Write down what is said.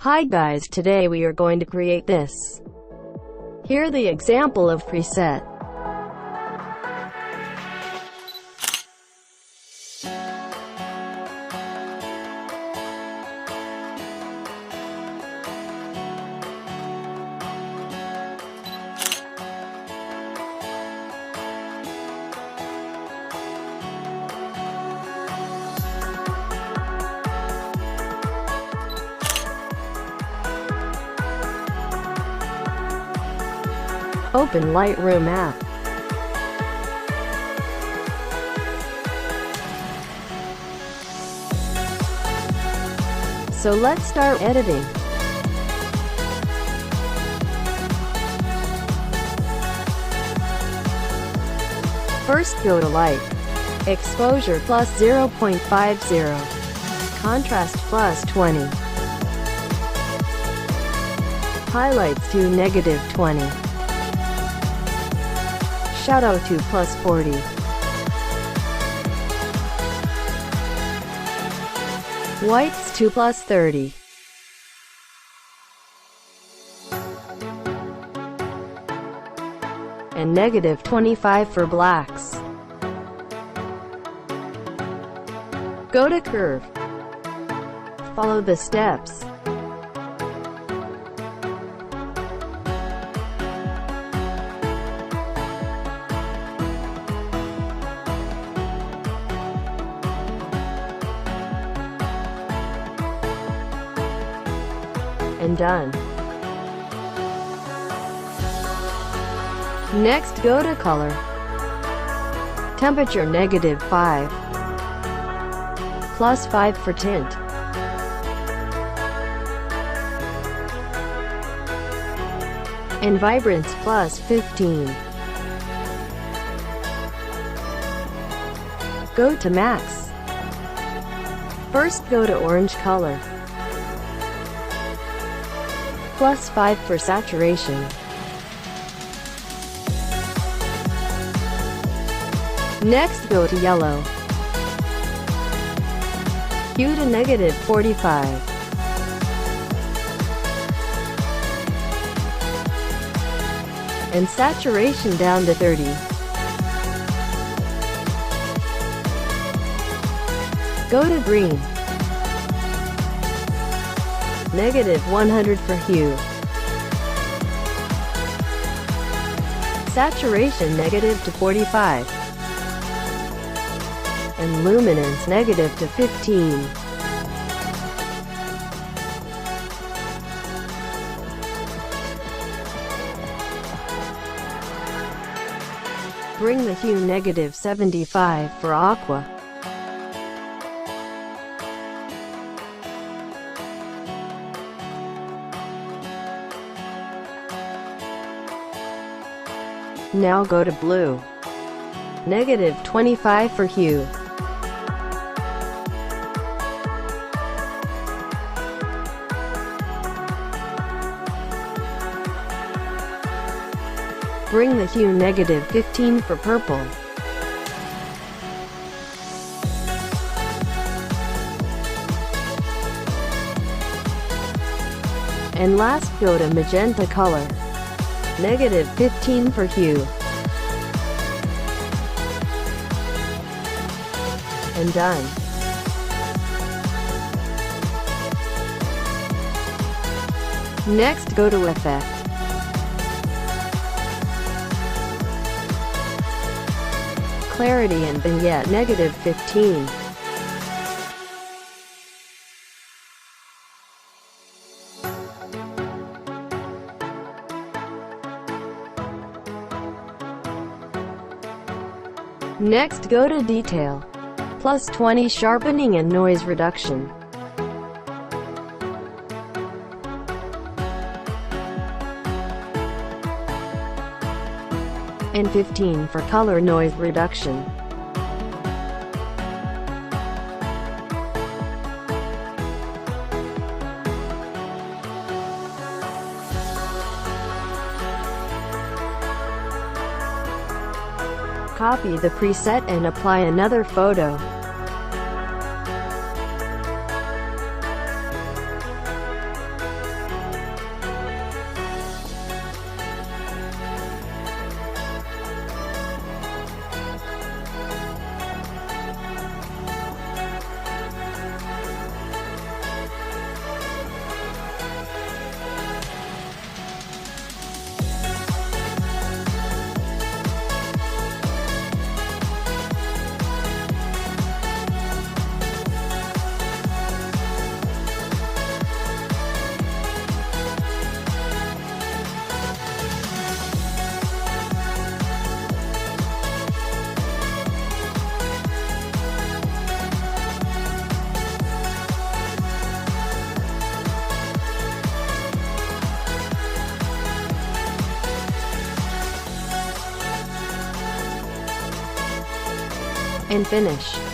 Hi guys, today we are going to create this. Here the example of preset. Open Lightroom app. So let's start editing. First go to Light. Exposure plus 0.50. Contrast plus 20. Highlights to -20. Shadow to plus 40. Whites to plus 30. And -25 for blacks. Go to curve. Follow the steps. And done. Next go to color. Temperature -5. +5 for tint. And vibrance +15. Go to max. First go to orange color. +5 for saturation. Next go to yellow. Hue to -45. And saturation down to 30. Go to green. -100 for hue. Saturation -45. And luminance -15. Bring the hue -75 for aqua. Now go to blue. -25 for hue. Bring the hue -15 for purple. And last go to magenta color. -15 for hue. And done. Next go to effect. Clarity and vignette -15. Next go to detail. +20 sharpening and noise reduction. And 15 for color noise reduction. Copy the preset and apply another photo. and finish.